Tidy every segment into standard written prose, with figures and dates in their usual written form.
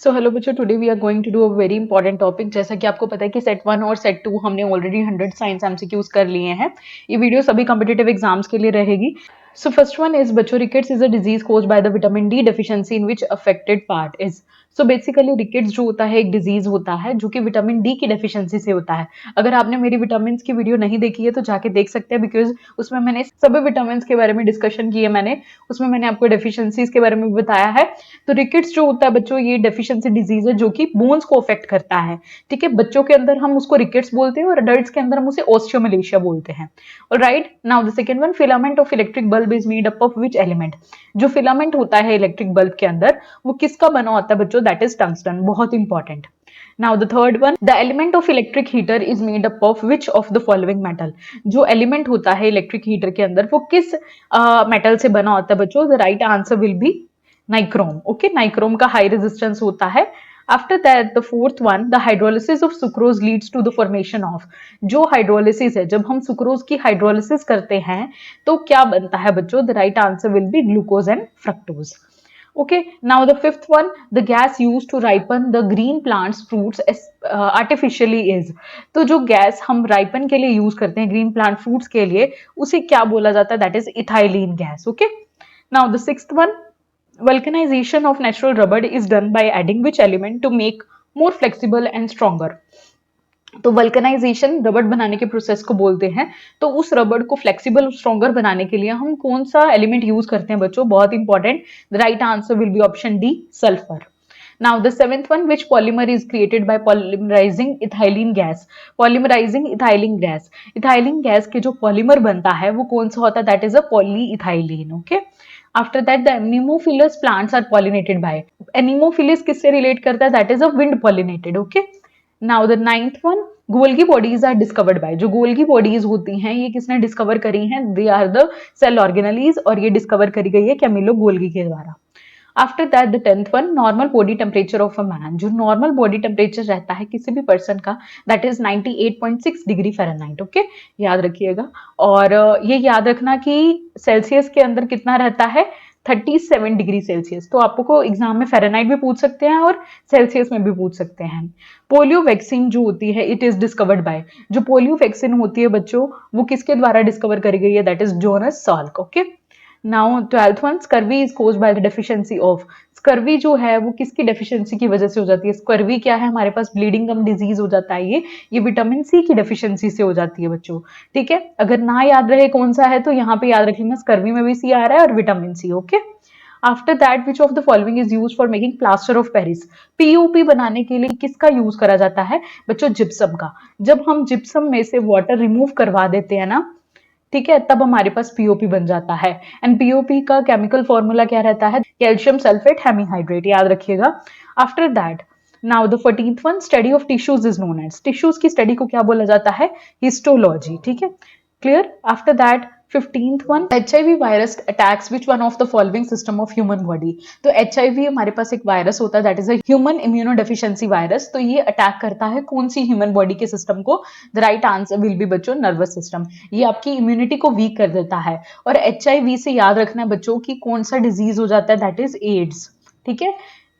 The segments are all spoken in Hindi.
सो हेलो बच्चों, today we are going to do a very important topic. जैसा कि आपको पता है कि सेट 1 और सेट 2 हमने ऑलरेडी 100 साइंस एमसीक्यूज कर लिए हैं। ये वीडियो सभी कॉम्पिटिटिव एग्जाम्स के लिए रहेगी। सो फर्स्ट वन इज बच्चों, rickets is a disease caused by the vitamin D deficiency in which affected part is. So basically rickets जो होता है एक डिजीज होता है जो कि विटामिन डी की डेफिशिएंसी से होता है। अगर आपने मेरी विटामिन की वीडियो नहीं देखी है तो जाके देख सकते हैं, बिकॉज उसमें मैंने सभी विटामिन के बारे में डिस्कशन की है। उसमें मैंने आपको डेफिशिएंसीज के बारे में भी बताया है। तो रिकेट्स जो होता है बच्चों, ये डेफिशिएंसी डिजीज है जो कि बोन्स को अफेक्ट करता है। ठीक है, बच्चों के अंदर हम उसको रिकेट्स बोलते हैं और अडल्ट्स के अंदर हम उसे ऑस्टियोमलेशिया बोलते हैं। Alright, now the second one, filament of electric bulb is made up of which element. जो फिलामेंट होता है इलेक्ट्रिक बल्ब के अंदर, वो किसका बना होता है बच्चों? That is tungsten. बहुत important. Now the third one, the element of electric heater is made up of which of the following metal। जो एलिमेंट होता है इलेक्ट्रिक हीटर के अंदर वो किस मेटल से बना होता है बच्चों? The right answer will be nichrome. Okay, nichrome का हाई रेजिस्टेंस होता है। After that the fourth one, the hydrolysis of sucrose leads to the formation of. जो हाइड्रोलिसिस है, जब हम सुक्रोज की हाइड्रोलिसिस करते हैं तो क्या बनता है बच्चों? The right answer will B glucose and fructose. Okay, now the fifth one, the gas used to ripen the green plants fruits artificially is। तो जो गैस हम राइपन के लिए यूज करते हैं ग्रीन प्लांट फ्रूट्स के लिए, उसे क्या बोला जाता है? That is ethylene gas. Okay, now the sixth one, vulcanization of natural rubber is done by adding which element to make more flexible and stronger। तो वल्कनाइजेशन रबड़ बनाने के प्रोसेस को बोलते हैं। तो उस रबड़ को फ्लेक्सिबल और स्ट्रॉन्गर बनाने के लिए हम कौन सा एलिमेंट यूज करते हैं बच्चों? बहुत important. The right answer will B option D, sulphur. Now the seventh one, which polymer is created by polymerizing ethylene gas। Polymerizing ethylene gas, ethylene gas के जो पॉलीमर बनता है वो कौन सा होता है? That is a polyethylene. Okay, after that the anemophilous plants are pollinated by. Anemophilous किससे रिलेट करता है? That is a wind pollinated. Okay, now the ninth one, Golgi bodies are discovered by. जो गोल्गी बॉडीज होती हैं ये किसने डिस्कवर करी हैं? They are the cell organelles, और ये डिस्कवर करी गई है कैमिलो गोल्गी के द्वारा। After that the tenth one, normal body temperature of a man. जो नॉर्मल बॉडी टेम्परेचर रहता है किसी भी पर्सन का, that is 98.6 degree Fahrenheit. Okay, याद रखिएगा। और ये याद रखना कि सेल्सियस के अंदर कितना रहता है? 37 डिग्री सेल्सियस। तो आपको एग्जाम में फ़ारेनहाइट भी पूछ सकते हैं और सेल्सियस में भी पूछ सकते हैं। पोलियो वैक्सीन जो होती है, इट इज डिस्कवर्ड बाय। जो पोलियो वैक्सीन होती है बच्चों, वो किसके द्वारा डिस्कवर करी गई है? That is Jonas Salk. Okay, now twelfth one, scurvy is caused by the deficiency of. Scurvy जो है वो किसकी डेफिशिएंसी की वजह से हो जाती है? स्कर्वी क्या है? हमारे पास ब्लीडिंग गम डिजीज हो जाता है। ये विटामिन सी की डेफिशिएंसी से हो जाती है बच्चों। ठीक है, अगर ना याद रहे कौन सा है तो यहाँ पे याद रख लेना, स्कर्वी में भी सी आ रहा है और vitamin C. Okay, after that which of the following is use for making plaster of Paris. POP बनाने के लिए किसका यूज करा जाता है बच्चों? जिप्सम का। जब हम जिप्सम में से वाटर रिमूव करवा देते हैं ना, ठीक है, तब हमारे पास पीओपी बन जाता है। एंड पीओपी का केमिकल फॉर्मूला क्या रहता है? कैल्शियम सल्फेट हेमीहाइड्रेट, याद रखिएगा। After that, now the 14th one, study of tissues is known as. Tissues की स्टडी को क्या बोला जाता है? हिस्टोलॉजी। ठीक है, clear. After that 15th one, HIV virus attacks which one of the following system of human body. तो HIV हमारे पास एक वायरस होता है, that is a human immunodeficiency virus. तो ये अटैक करता है कौन सी ह्यूमन बॉडी के सिस्टम को? The right answer will B बच्चों नर्वस सिस्टम। ये आपकी इम्यूनिटी को वीक कर देता है। और HIV से याद रखना है बच्चों की कौन सा डिजीज हो जाता है? That is AIDS. ठीक है,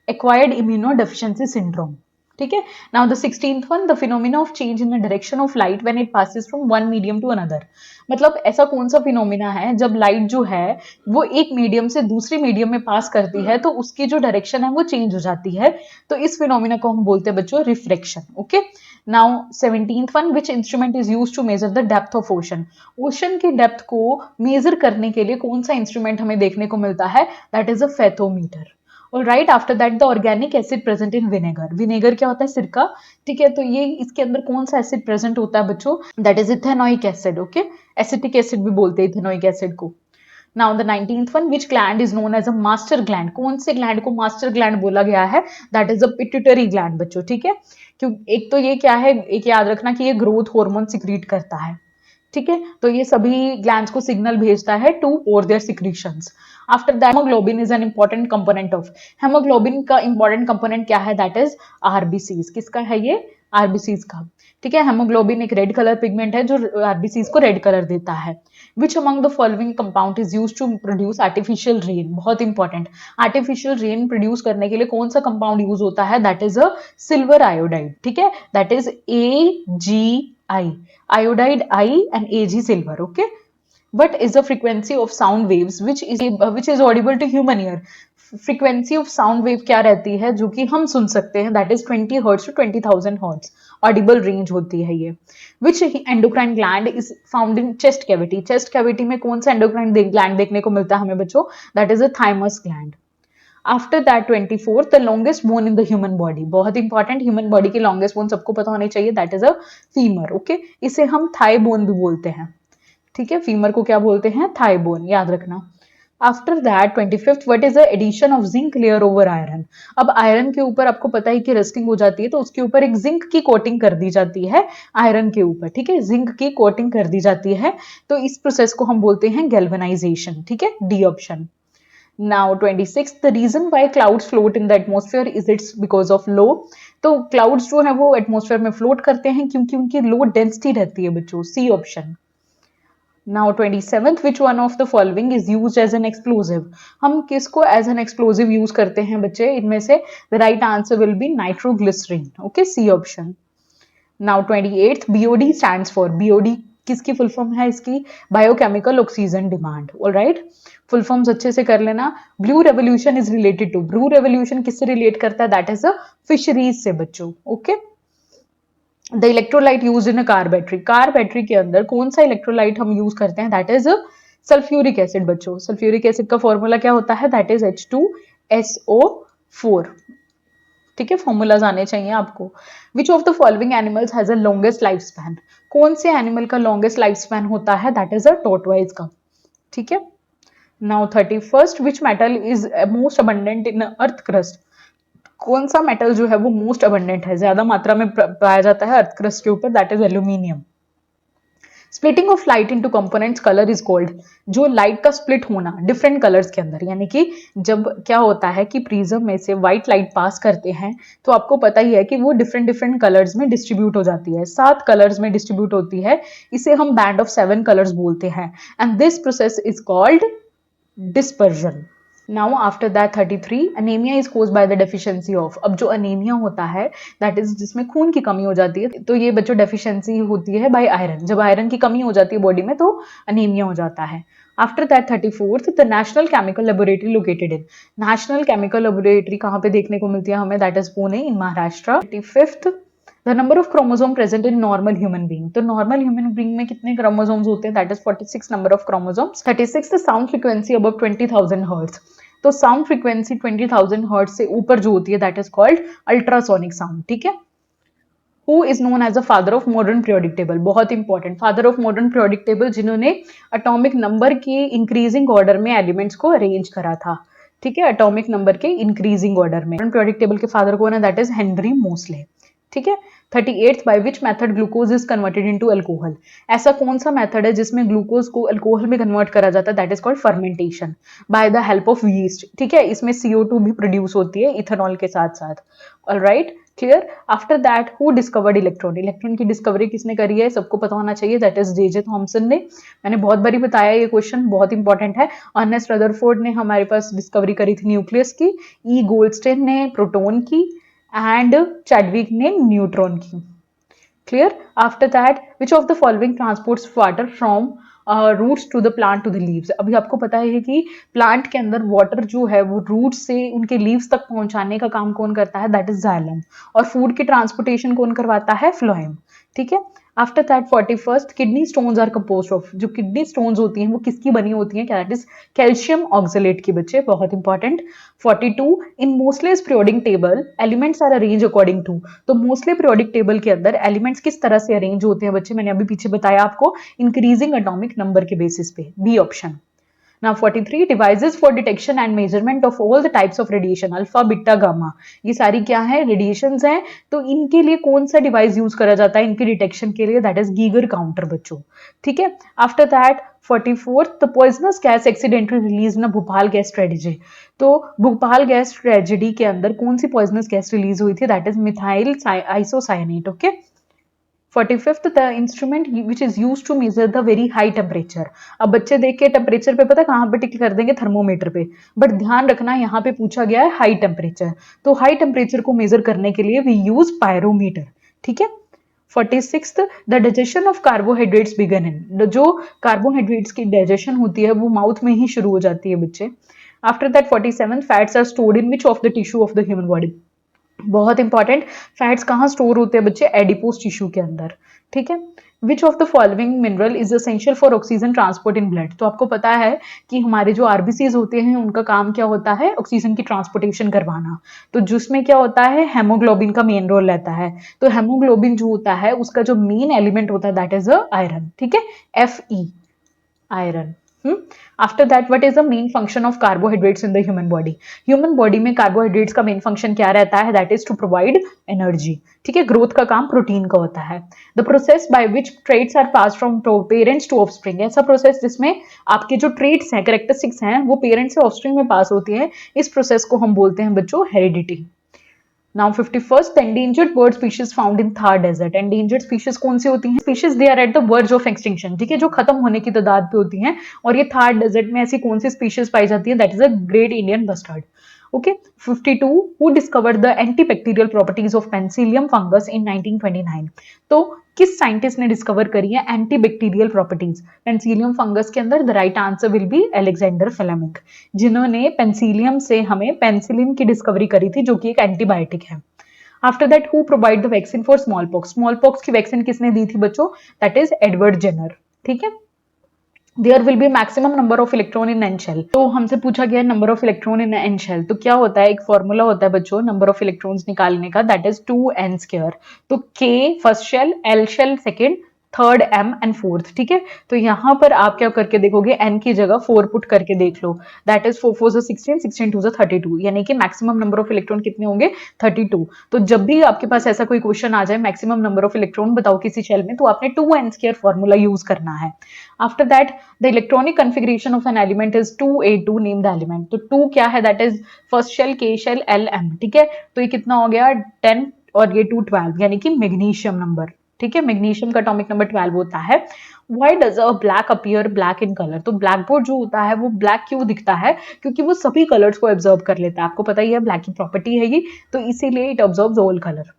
एक्वायर्ड इम्यूनोडेफिशिएंसी सिंड्रोम। ठीक है, now the 16th one, the phenomena of change in the direction of light when it passes from one medium to another. मतलब ऐसा कौन सा फिनोमिना है जब लाइट जो है वो एक मीडियम से दूसरे मीडियम में पास करती है तो उसकी जो डायरेक्शन है वो चेंज हो जाती है। तो इस फिनोमिना को हम बोलते हैं बच्चों refraction. Okay, now 17th one, which instrument is used to measure the depth of ocean. Ocean की डेप्थ को मेजर करने के लिए कौन सा इंस्ट्रूमेंट हमें देखने को मिलता है? That is a fathometer. All right, after that the organic acid present in vinegar. Vinegar क्या होता है? सिरका। ठीक है, तो ये इसके अंदर कौन सा एसिड प्रेजेंट होता है बच्चों? That is ethanoic acid. Okay, acetic acid भी बोलते हैं इथेनोइक एसिड को। Now the 19th one, which gland is known as a master gland. कौन से ग्लैंड को मास्टर ग्लैंड बोला गया है? That is a pituitary gland बच्चों। ठीक है, क्यों? एक तो ये क्या है, एक याद रखना कि ये ग्रोथ हार्मोन सिक्रीट करता है। ठीक है, तो ये सभी ग्लैंड्स को सिग्नल भेजता है टू और their secretions. After that haemoglobin is an important component of, haemoglobin का इंपॉर्टेंट कंपोनेंट क्या है, दैट इज आरबीसीज। किसका है ये, आरबीसीज का। ठीक है, हेमोग्लोबिन एक रेड कलर पिगमेंट है जो आरबीसीज को रेड कलर देता है। Which among the following compound is used to produce artificial rain, बहुत इंपॉर्टेंट, आर्टिफिशियल रेन प्रोड्यूस करने के लिए कौन सा कंपाउंड यूज होता है, that is a silver iodide. ठीक है, that is AgI, iodide I and Ag silver. Okay, what is the frequency of sound waves which is audible to human ear, frequency of sound wave क्या रहती है जो कि हम सुन सकते हैं, that is 20 hertz to 20,000 hertz audible range होती है ये। which endocrine gland is found in chest cavity, chest cavity में कौन सा endocrine gland देखने को मिलता है हमें बच्चों, that is a thymus gland। After that 24th the longest bone in the human body, बहुत इंपॉर्टेंट, ह्यूमन बॉडी की लॉन्गेस्ट बोन सबको पता होनी चाहिए, that is a femur. Okay, इसे हम थाई बोन भी बोलते हैं। ठीक है, फीमर को क्या बोलते हैं, थाई बोन, याद रखना। After that 25th what is the addition of zinc layer over iron, अब आयरन के ऊपर आपको पता है कि रस्टिंग हो जाती है तो उसके ऊपर एक जिंक की कोटिंग कर दी जाती है आयरन के ऊपर। ठीक है, जिंक की कोटिंग कर दी जाती है, तो इस प्रोसेस को हम बोलते हैं गैल्वेनाइजेशन। ठीक है, D option. Now 26th the reason why clouds float in the atmosphere is it's because of low, तो clouds जो है वो एटमोस्फेयर में फ्लोट करते हैं क्योंकि उनकी लो डेंसिटी रहती है बच्चों, C option. Now 27th which one of the following is used as an explosive, हम किसको as an explosive यूज करते हैं बच्चे, इनमें से the right answer will be nitroglycerin। okay, C option। Now 28th BOD stands for, BOD किसकी फुल फॉर्म है इसकी, biochemical oxygen demand. Alright, full forms अच्छे से कर लेना। Blue revolution is related to, blue revolution किससे रिलेट करता है, दैट इज अ फिशरीज से बच्चों। Okay, the electrolyte use in a car battery, car battery के अंदर कौन सा इलेक्ट्रोलाइट हम यूज करते हैं, दैट इज सल्फ्यूरिक एसिड बच्चों। सल्फ्यूरिक एसिड का फॉर्मूला क्या होता है, दैट इज H2SO4। ठीक है, फॉर्मूलाज आने चाहिए आपको। विच of the following animals has a longest life span, कौन से एनिमल का लॉन्गेस्ट लाइफ स्पैन होता है, दैट इज अ टॉर्टोइज का। ठीक है, now 31st which metal is most abundant in earth crust, कौन सा मेटल जो है वो मोस्ट अबंडेंट है, ज्यादा मात्रा में पाया जाता है अर्थ क्रस्ट के ऊपर, that is aluminium. Splitting of light into components colour is called, जो लाइट का स्प्लिट होना डिफरेंट कलर्स के अंदर, यानी कि जब क्या होता है कि प्रिज्म में से व्हाइट लाइट पास करते हैं तो आपको पता ही है कि वो डिफरेंट डिफरेंट कलर्स में डिस्ट्रीब्यूट हो जाती है, 7 कलर्स में डिस्ट्रीब्यूट होती है, इसे हम बैंड ऑफ 7 कलर्स बोलते हैं, and this process is called dispersion. Now after that 33 anaemia is caused by the deficiency of, अब जो अनीमिया होता है दैट इज जिसमें खून की कमी हो जाती है, तो ये बच्चों डेफिशिएंसी होती है बाय आयरन, जब आयरन की कमी हो जाती है बॉडी में तो अनीमिया हो जाता है। After that 34th the national chemical laboratory located in, national chemical laboratory कहाँ पे देखने को मिलती है हमें, that is Pune in Maharashtra. 35th the number of chromosome present in normal human being, तो नॉर्मल ह्यूमन बीइंग में कितने क्रोमोसोम्स होते हैं, that is 46 number of chromosomes. 36 sound frequency above 20,000 hertz, तो साउंड फ्रीक्वेंसी 20,000 हर्ट्ज से ऊपर जो होती है that is called ultrasonic sound. ठीक है, who is known as a father of modern periodic table, बहुत important, father of modern periodic table जिन्होंने एटॉमिक नंबर के इंक्रीजिंग ऑर्डर में एलिमेंट्स को अरेंज करा था। ठीक है, एटॉमिक नंबर के इंक्रीजिंग ऑर्डर में पीरियोडिक टेबल के फादर कौन है, दैट इज हेनरी मोसले। ठीक है, 38th by which method glucose is converted into alcohol, ऐसा कौन सा मेथड है जिसमें ग्लूकोज को अल्कोहल में कन्वर्ट करा जाता है, that is called fermentation by the help of yeast. ठीक है, इसमें CO2 भी प्रोड्यूस होती है इथेनॉल के साथ साथ। Alright, clear. After that who discovered electron, electron की डिस्कवरी किसने करी है, सबको पता होना चाहिए, दैट इज J.J. थॉमसन ने। मैंने बहुत बारी बताया ये क्वेश्चन बहुत इंपॉर्टेंट है। अर्नेस्ट रदरफोर्ड ने हमारे पास डिस्कवरी करी थी न्यूक्लियस की, E. गोल्डस्टेन ने प्रोटॉन की, एंड चैडविक ने न्यूट्रॉन की। Clear. After that which of the following transports water from roots to the plant to the leaves, अभी आपको पता है कि प्लांट के अंदर वाटर जो है वो रूट से उनके लीव्स तक पहुंचाने का काम कौन करता है, दैट इज जाइलम, और फूड की ट्रांसपोर्टेशन कौन करवाता है, फ्लोएम। ठीक है, after that 41st kidney stones are composed of, जो किडनी स्टोन्स होती हैं वो किसकी बनी होती हैं, दैट इज कैल्शियम ऑक्सलेट की बच्चे, बहुत important. 42 in Moseley's periodic table elements are arranged according to, तो मोस्टली पीरियोडिक टेबल के अंदर एलिमेंट्स किस तरह से अरेंज होते हैं बच्चे, मैंने अभी पीछे बताया आपको, इंक्रीजिंग एटॉमिक नंबर के बेसिस पे, B option. Now 43 devices for detection and measurement of all the types of radiation alpha beta gamma, ये सारी क्या है रेडिएशंस हैं, तो इनके लिए कौन सा डिवाइस यूज करा जाता है इनकी डिटेक्शन के लिए, दैट इज गीगर काउंटर बच्चों, ठीक है। After that 44 the poisonous gas accidentally release in Bhopal gas tragedy, तो भोपाल गैस ट्रेजेडी के अंदर कौन सी पॉइजनस गैस रिलीज हुई थी, that is methyl isocyanate, okay. 45th the instrument which is use to measure the very high temperature, अब बच्चे देख के टेम्परेचर पे पता कहां पे टिक कर देंगे, थर्मोमीटर पे, बट ध्यान रखना यहाँ पे पूछा गया है हाई टेम्परेचर, तो हाई टेम्परेचर को मेजर करने के लिए वी यूज पायरोमीटर, ठीक है। 46th the digestion of carbohydrates begin in, जो कार्बोहाइड्रेट्स की डाइजेशन होती है वो माउथ में ही शुरू हो जाती है बच्चे। After that 47 fats are stored in which of the tissue of the human body, बहुत इंपॉर्टेंट, फैट्स कहाँ स्टोर होते हैं बच्चे, एडिपोज टिश्यू के अंदर, ठीक है। Which of the following mineral is essential for oxygen transport in blood, तो आपको पता है कि हमारे जो आरबीसीज होते हैं उनका काम क्या होता है, ऑक्सीजन की ट्रांसपोर्टेशन करवाना, तो जिसमें क्या होता है हेमोग्लोबिन का मेन रोल रहता है, तो हेमोग्लोबिन जो होता है उसका जो मेन एलिमेंट होता है दैट इज आयरन, ठीक है, Fe, iron. After that what is the main function of carbohydrates in the human body, human body में कार्बोहाइड्रेट्स का मेन फंक्शन क्या रहता है, that is to provide energy, ठीक है, ग्रोथ का काम प्रोटीन का होता है। The process by which traits are pass from parents to offspring, ऐसा प्रोसेस जिसमें आपके जो ट्रेट्स हैं कैरेक्टरिस्टिक्स हैं वो पेरेंट्स से ऑफस्प्रिंग में पास होती है, इस प्रोसेस को हम बोलते हैं बच्चों heredity. Now 51st, the endangered bird species found in Thar Desert. Endangered species कौन सी होती हैं? Species they are at the verge of extinction, ठीक है, जो खत्म होने की तादाद पे होती हैं, और ये थार डेजर्ट में ऐसी कौन सी स्पीशीज पाई जाती है, that is a great Indian bustard, okay. 52 who discovered the antibacterial properties of penicillium fungus in 1929, तो किस साइंटिस्ट ने डिस्कवर करी है एंटीबैक्टीरियल प्रॉपर्टीज पेंसिलियम फंगस के अंदर, the right answer will be Alexander Fleming, जिन्होंने पेंसिलियम से हमें पेंसिलिन की डिस्कवरी करी थी जो कि एक एंटीबायोटिक है। After that who provide the vaccine for small pox की वैक्सीन किसने दी थी बच्चों, दैट इज एडवर्ड जेनर, ठीक है। There will be maximum number of electron in an shell, तो हमसे पूछा गया number of electron in an shell, तो क्या होता है, एक फॉर्मूला होता है बच्चों नंबर ऑफ इलेक्ट्रॉन्स निकालने का, दैट इज 2n स्क्वायर, तो k first shell, l shell second, third m and fourth, ठीक है। तो यहाँ पर आप क्या करके देखोगे, n की जगह 4 पुट करके देख लो, दैट इज 4 4 16 16 2 32, यानी कि मैक्सिमम नंबर ऑफ इलेक्ट्रॉन कितने होंगे 32। तो जब भी आपके पास ऐसा कोई क्वेश्चन आ जाए मैक्सिमम नंबर ऑफ इलेक्ट्रॉन बताओ किसी शेल में, तो आपने 2n स्क्वायर फॉर्मूला यूज करना है। After that the electronic configuration of an element is 2a2, name the element, तो 2 क्या है, that is first shell, k shell, l m, ठीक है। तो ये कितना हो गया 10 और ये 2 12, यानी कि मैग्नीशियम नंबर, ठीक है, मैग्नीशियम का एटॉमिक नंबर 12 होता है। Why does a black appear black in color, तो ब्लैक बोर्ड जो होता है वो ब्लैक क्यों दिखता है, क्योंकि वो सभी कलर्स को एब्जॉर्ब कर लेता है, आपको पता ही है ब्लैक की प्रॉपर्टी है ये, तो इसीलिए it absorbs all colour.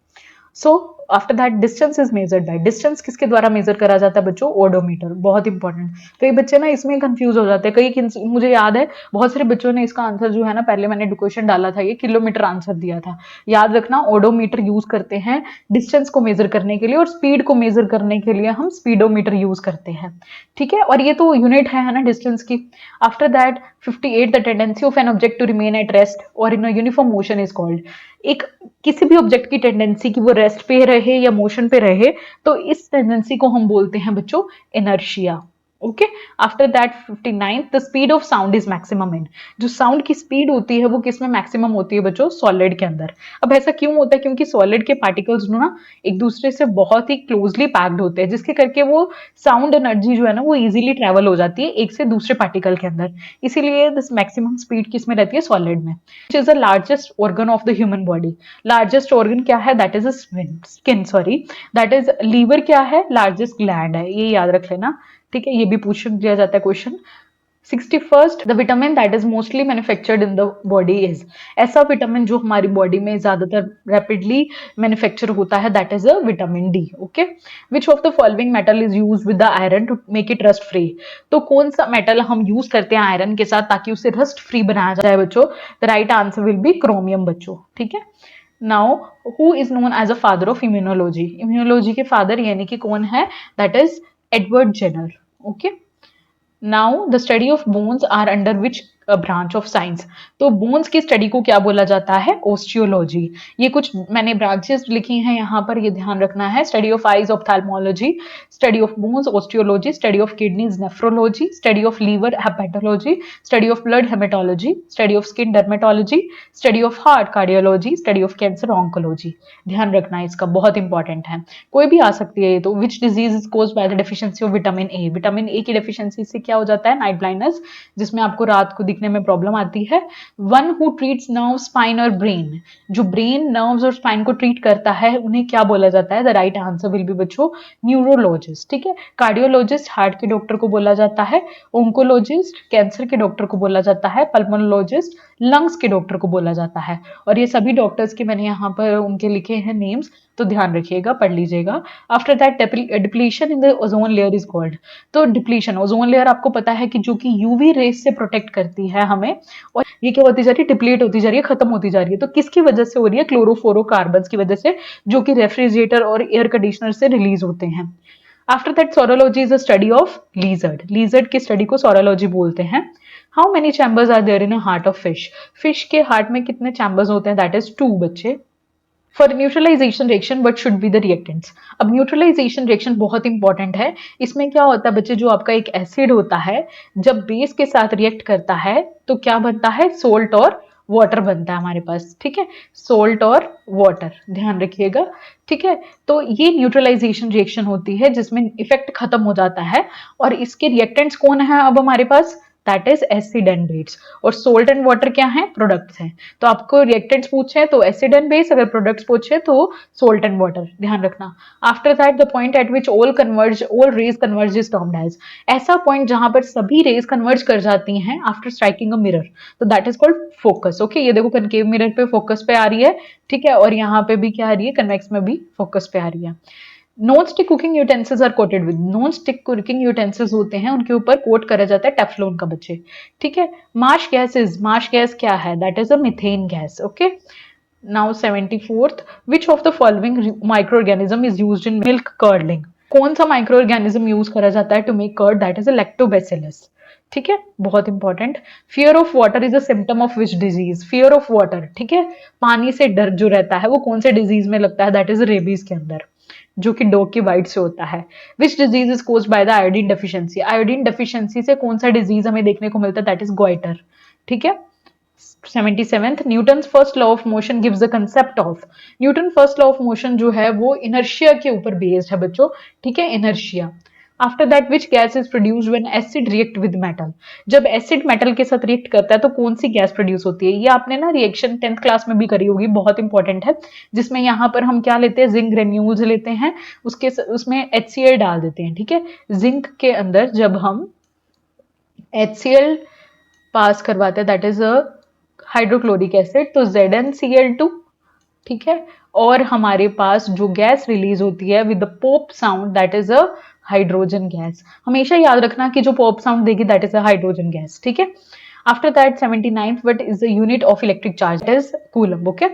So after that distance is measured by, distance किसके द्वारा मेजर करा जाता है बच्चों, ओडोमीटर, बहुत इंपॉर्टेंट। कई बच्चे ना इसमें कंफ्यूज हो जाते हैं, कई मुझे याद है बहुत सारे बच्चों ने इसका आंसर जो है ना, पहले मैंने क्वेश्चन डाला था ये किलोमीटर आंसर दिया था, याद रखना ओडोमीटर यूज करते हैं डिस्टेंस को मेजर करने के लिए, और स्पीड को मेजर करने के लिए हम स्पीडोमीटर यूज करते हैं, ठीक है, और ये तो यूनिट है ना डिस्टेंस की। After that 58 the tendency of an object to remain at rest or in uniform motion is called, एक किसी भी ऑब्जेक्ट की टेंडेंसी कि वो रेस्ट पे रहे या मोशन पे रहे, तो इस टेंडेंसी को हम बोलते हैं बच्चों inertia, okay. After that 59 the speed of sound is maximum in, जो साउंड की स्पीड होती है वो किस में मैक्सिमम होती है बच्चों, सॉलिड के अंदर। अब ऐसा क्यों होता है, क्योंकि सॉलिड के पार्टिकल्स ना एक दूसरे से बहुत ही क्लोजली पैक्ड होते हैं, जिसके करके वो साउंड एनर्जी जो है ना वो इजीली ट्रेवल हो जाती है एक से दूसरे पार्टिकल के अंदर, इसीलिए दिस मैक्सिमम स्पीड किस में रहती है, सॉलिड में। Which is the largest organ of the human body, largest organ क्या है, that is skin, sorry that is liver क्या है, लार्जेस्ट ग्लैंड है, ये याद रख लेना, ठीक है, ये भी पूछ दिया जाता है question. 61st the vitamin that is mostly manufactured in the body is, ऐसा विटामिन जो हमारी बॉडी में ज्यादातर रैपिडली मैन्युफैक्चर होता है, that is a vitamin D, okay. Which of the following metal is use with the iron to make it rust free, तो कौन सा मेटल हम यूज करते हैं आयरन के साथ ताकि उसे रस्ट फ्री बनाया जाए बच्चों, the right answer will be chromium बच्चों, ठीक है। Now who is known as a father of immunology, immunology के फादर यानी कि कौन है, that is Edward Jenner, okay. Now the study of bones are under which branch of science. तो बोन्स की स्टडी को क्या बोला जाता है? ओस्टियोलॉजी। ये कुछ मैंने ब्रांचेस लिखी हैं यहाँ पर, ये ध्यान रखना है। Study of eyes ophthalmology, study of bones osteology, study of kidneys nephrology, study of liver hepatology, study of blood haematology, study of skin dermatology, study of heart cardiology, study of cancer oncology. ध्यान रखना है, इसका बहुत इंपॉर्टेंट है, कोई भी आ सकती है ये तो। Which disease is caused by the deficiency of vitamin A? Vitamin A की डेफिशिएंसी से क्या हो जाता है? नाइट ब्लाइंडनेस, जिसमें आपको रात को दिखने में प्रॉब्लम आती है। One who treats nerve, spine और ब्रेन, जो ब्रेन, नर्व्स और स्पाइन को ट्रीट करता है उन्हें क्या बोला जाता है? The right answer will B बच्चों न्यूरोलॉजिस्ट। ठीक है, कार्डियोलॉजिस्ट हार्ट के डॉक्टर को बोला जाता है, ओंकोलॉजिस्ट कैंसर के डॉक्टर को बोला जाता है, पल्मोनोलॉजिस्ट लंग्स के डॉक्टर को बोला जाता है। और ये सभी डॉक्टर्स के मैंने यहाँ पर उनके लिखे हैं नेम्स, तो ध्यान रखिएगा, पढ़ लीजिएगा। After that depletion in the ozone layer is called. तो डिप्लीशन, ओजोन लेयर आपको पता है कि जो कि यूवी रेस से प्रोटेक्ट करती है हमें, और ये क्या होती जा रही है? डिप्लीट होती जा रही है, खत्म होती जा रही है। तो किसकी वजह से हो रही है? क्लोरोफ्लोरोकार्बन्स की वजह से, जो कि रेफ्रिजरेटर और एयर कंडीशनर से रिलीज होते हैं। After that saurology is a study of lizard. Lizard की स्टडी को सोरोलॉजी बोलते हैं। How many chambers are there in a heart of fish? Fish के हार्ट में कितने चैम्बर्स होते हैं? दैट इज 2 बच्चे। For neutralization reaction what should be the reactants? अब न्यूट्रलाइजेशन रिएक्शन बहुत इंपॉर्टेंट है। इसमें क्या होता है बच्चे, जो आपका एक एसिड होता है जब बेस के साथ रिएक्ट करता है तो क्या बनता है? सोल्ट और वाटर बनता है हमारे पास। ठीक है, सोल्ट और वाटर, ध्यान रखिएगा। ठीक है, तो ये न्यूट्रलाइजेशन रिएक्शन होती है जिसमें इफेक्ट खत्म हो जाता है। और इसके रिएक्टेंट्स कौन है अब हमारे पास? That is acid and base. और सोल्ट एंड वाटर क्या है? प्रोडक्ट्स हैं। तो आपको रिएक्टेंट्स पूछे तो एसिड एंड बेस, अगर प्रोडक्ट्स पूछे तो सोल्ट एंड वाटर, ध्यान रखना। After that the point at which all rays converge is termed as. ऐसा पॉइंट जहां पर सभी रेज कन्वर्ज कर जाती हैं आफ्टर स्ट्राइकिंग अ मिरर, तो that is called focus. Okay, ये देखो कनकेव मिरर पे फोकस पे आ रही है। ठीक है, और यहाँ पे भी क्या आ रही है? कन्वेक्स में भी फोकस पे आ रही है। Non stick cooking utensils are coated with. Non stick cooking utensils होते हैं, उनके ऊपर कोट करा जाता है टेफ्लॉन का बच्चे। ठीक है, मार्श गैसेस, मार्श गैस क्या है? That is a methane gas. Okay, now 74th, which of the following micro organism is used in milk curdling? कौन सा माइक्रो ऑर्गेनिज्म यूज करा जाता है to make curd? That is a lactobacillus. ठीक है, बहुत important. Fear of water is a symptom of which disease? Fear of water, ठीक है, पानी से डर जो रहता है वो कौन से डिजीज में लगता है? दैट इज रेबीज के अंदर, जो कि डॉग की बाइट से होता है। Which disease is caused by the iodine deficiency? Iodine deficiency से कौन सा डिजीज हमें देखने को मिलता है? That is goitre. ठीक है, 77th, Newton's first law of motion gives the concept of. Newton first law of motion जो है वो इनर्शिया के ऊपर बेस्ड है बच्चों। ठीक है, inertia. After that which gas is produced when acid react with metal? जब एसिड मेटल के साथ रिएक्ट करता है तो कौन सी गैस प्रोड्यूस होती है? ये आपने ना रिएक्शन 10th क्लास में भी करी होगी, बहुत इंपॉर्टेंट है। जिसमें यहाँ पर हम क्या लेते हैं? जिंक ग्रेन्यूल्स लेते हैं, उसमें HCl डाल देते हैं। ठीक है, जिंक के अंदर जब हम HCl पास करवाते हैं that is a hydrochloric acid, तो ZnCl2। ठीक है, और हमारे पास जो गैस रिलीज होती है with the pop sound that is a hydrogen gas. हमेशा याद रखना कि जो पॉप साउंड देगी that is a hydrogen gas. ठीक है, after that 79th, what is the unit of electric charge? That is coulomb. Okay,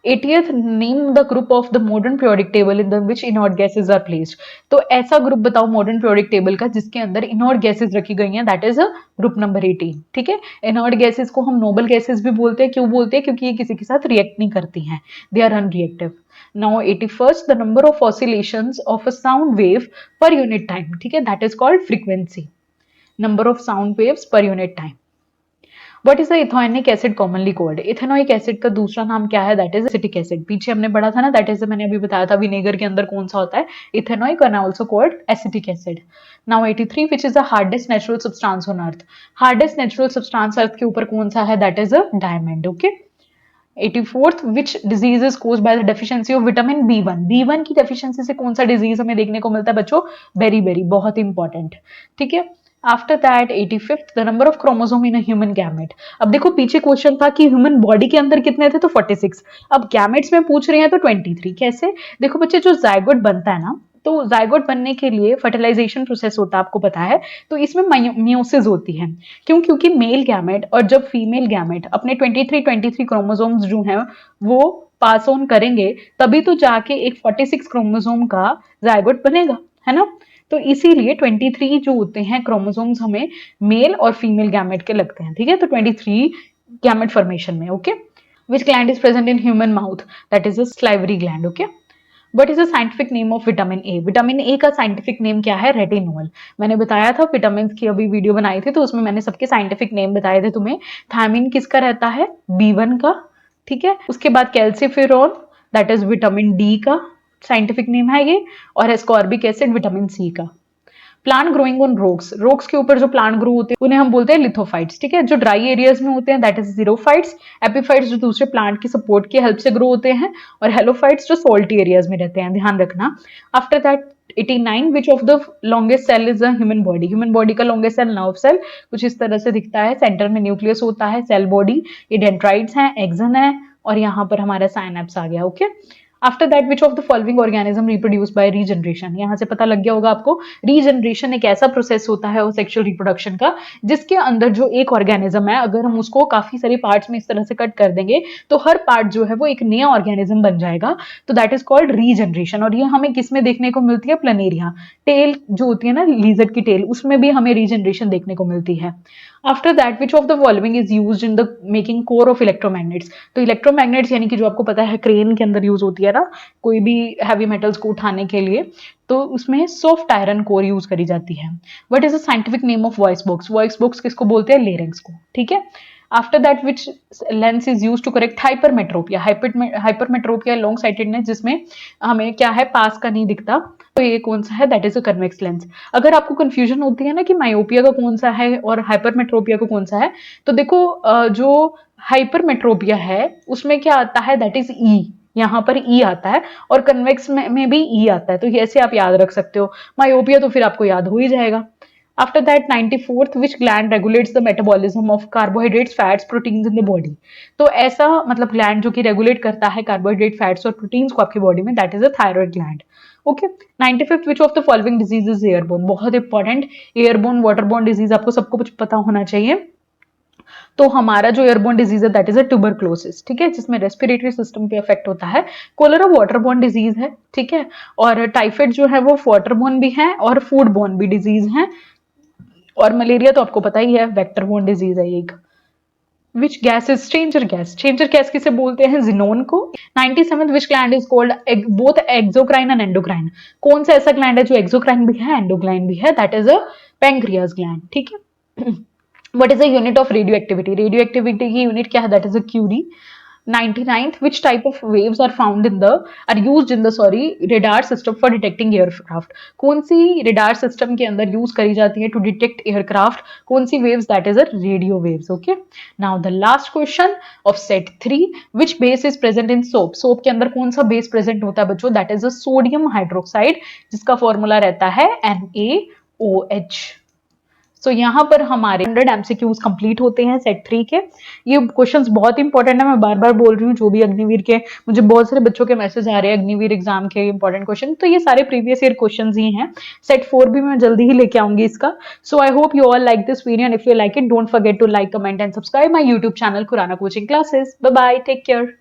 80th, name the group of the modern periodic table in the which inert gases are placed. तो ऐसा ग्रुप बताओ मॉडर्न पीरियोडिक टेबल का जिसके अंदर इनॉर्ड गैसेज रखी गई हैं, दैट इज ग्रुप नंबर 18। ठीक है, इनॉर्ड गैसेज को हम नोबल गैसेज भी बोलते हैं। क्यों बोलते हैं? क्योंकि ये किसी के साथ रिएक्ट नहीं करती हैं, they are unreactive. Now 81st, the number of oscillations of a sound wave per unit time. ठीक है, that is called frequency, number of sound waves per unit time. What is the ethanoic acid commonly called? Ethanoic acid का दूसरा नाम क्या है? That is acetic acid. पीछे हमने पढ़ा था ना, दैट इज मैंने अभी बताया था विनेगर के अंदर कौन सा होता है? Ethanoic, and also called acetic acid. Now 83, which is the hardest natural substance on earth? Hardest natural substance earth के ऊपर कौन सा है? That is a diamond. Okay, 84th, which disease is caused by the deficiency of vitamin B1? B1 की deficiency से कौन सा डिजीज हमें देखने को मिलता है बच्चों? बेरी, बहुत इंपॉर्टेंट। ठीक है, after that 85th, the number of chromosome in a human gamete. अब देखो पीछे क्वेश्चन था कि ह्यूमन बॉडी के अंदर कितने थे, तो 46। अब गैमेट्स में पूछ रहे हैं तो 23। कैसे? देखो बच्चे, जो जायगोट बनता है ना, तो जायगोट बनने के लिए फर्टिलाइजेशन प्रोसेस होता है, आपको पता है। तो इसमें मियोसिस होती है। क्यों? क्योंकि मेल गैमेट और जब फीमेल गैमेट अपने 23 क्रोमोसोम्स जो हैं वो पास ऑन करेंगे, तभी तो जाके एक 46 क्रोमोसोम का जायगोट बनेगा, है ना। तो इसीलिए 23 जो होते हैं क्रोमोसोम्स हमें मेल और फीमेल गैमेट के लगते हैं, ठीक है। तो 23 गैमेट फॉर्मेशन में, okay. Which gland is present in human mouth, that is a salivary gland, okay. What is the scientific name of vitamin A, vitamin A का साइंटिफिक नेम क्या है, रेटिनोल। मैंने बताया था विटामिन की अभी वीडियो बनाई थी तो उसमें मैंने सबके साइंटिफिक नेम बताए थे तुम्हें। थायमिन किसका रहता है, B1 का, ठीक है। उसके बाद calciferol, that is vitamin D का साइंटिफिक नेम है ये, और एस्कॉर्बिक एसिड विटामिन सी का। Plant growing on rocks, rocks के ऊपर जो प्लांट ग्रो होते हैं उन्हें हम बोलते हैं लिथोफाइट्स, ठीक है। जो ड्राई एरियाज में होते हैं दैट इज जीरोफाइट्स, एपिफाइट्स जो दूसरे प्लांट की सपोर्ट की हेल्प से ग्रो होते हैं, और हेलोफाइट्स जो सॉल्टी एरियाज में रहते हैं, ध्यान रखना। After that 89 which of the longest cell is a human body, human body का लॉन्गेस्ट सेल नर्व सेल कुछ इस तरह से दिखता है, सेंटर में न्यूक्लियस होता है, सेल बॉडी, ये डेंड्राइट्स हैं, एक्सन है, और यहाँ पर हमारा साइनेप्स आ गया, okay. After that which of the following organism reproduce by regeneration, यहाँ से पता लग गया होगा आपको, रीजनरेशन एक ऐसा प्रोसेस होता है सेक्सुअल रिप्रोडक्शन का जिसके अंदर जो एक ऑर्गेनिज्म है अगर हम उसको काफी सारे पार्ट्स में इस तरह से कट कर देंगे तो हर पार्ट जो है वो एक नया ऑर्गेनिज्म बन जाएगा, तो दैट इज कॉल्ड रीजनरेशन। और ये हमें किसमें देखने को मिलती है, प्लनेरिया, टेल जो होती है ना लिजर्ड की टेल, उसमें भी हमें रीजनरेशन देखने को मिलती है। After that which of the following is used in the making core of electromagnets, तो इलेक्ट्रोमैग्नेट्स यानी कि जो आपको पता है क्रेन के अंदर यूज होती है ना कोई भी हैवी मेटल्स को उठाने के लिए, तो उसमें सॉफ्ट आयरन कोर यूज करी जाती है। What is the scientific name of voice box, voice box किसको बोलते हैं, लेरिंग्स को, ठीक है। After that which lens is use to correct hypermetropia, hypermetropia long sightedness जिसमें हमें क्या है पास का नहीं दिखता, तो ये कौन सा है, that is a convex lens. अगर आपको कंफ्यूजन होती है ना कि मायोपिया का कौन सा है और हाइपरमेट्रोपिया का कौन सा है, तो देखो जो हाइपरमेट्रोपिया है उसमें क्या आता है, दैट इज ई, यहाँ पर ई आता है, और कन्वेक्स में भी ई आता है, तो ये ऐसे आप याद रख सकते हो। मायोपिया तो फिर आपको याद हो ही जाएगा। After that 94th which gland regulates the metabolism of carbohydrates fats proteins in the body, तो ऐसा मतलब ग्लैंड जो कि रेगुलेट करता है कार्बोहाइड्रेट फैट्स और प्रोटीन्स को आपकी बॉडी में, that is a thyroid gland, okay. 95th which of the following disease is airborne, बहुत इंपॉर्टेंट, एयरबोर्न वाटरबोर्न डिजीज आपको सबको कुछ पता होना चाहिए। तो हमारा जो एयरबोर्न डिजीज है दैट इज अ ट्यूबरक्लोसिस, ठीक है, जिसमें रेस्पिरेटरी सिस्टम पे इफेक्ट होता है। कोलेरा वाटरबोर्न डिजीज है, ठीक है, और टाइफाइड जो है वो वाटरबोर्न भी है और फूडबोर्न भी डिजीज है, और मलेरिया तो आपको पता ही है वेक्टरबोर्न डिजीज है एक। Which gas is stranger gas, stranger gas किसे बोलते हैं, जिनोन को। 97th which gland is called both exocrine and endocrine, कौन सा ऐसा ग्लैंड है जो एक्सोक्राइन भी है एंडोक्राइन भी है, that is a pancreas gland, ठीक है। What is the unit of radioactivity? Radioactivity की unit क्या है? That is a curie. 99th, which type of waves are found in the are used in the radar system for detecting aircraft? कौन सी radar system के अंदर use करी जाती है to detect aircraft? कौन सी waves? That is a radio waves. Okay. Now the last question of set 3, which base is present in soap? Soap के अंदर कौन सा base present होता है बच्चों? That is a sodium hydroxide जिसका formula रहता है NaOH. सो यहाँ पर हमारे 100 एमसीक्यूज कंप्लीट होते हैं सेट 3 के। ये क्वेश्चंस बहुत इंपॉर्टेंट है, मैं बार बार बोल रही हूँ, जो भी अग्निवीर के मुझे बहुत सारे बच्चों के मैसेज आ रहे हैं अग्निवीर एग्जाम के इंपॉर्टेंट क्वेश्चन, तो ये सारे प्रीवियस ईयर क्वेश्चंस ही हैं। सेट 4 भी मैं जल्दी ही लेके आऊंगी इसका। So I hope you all like this video and if you like it don't forget to like comment and subscribe my YouTube channel Khurana coaching classes. Bye bye, take care.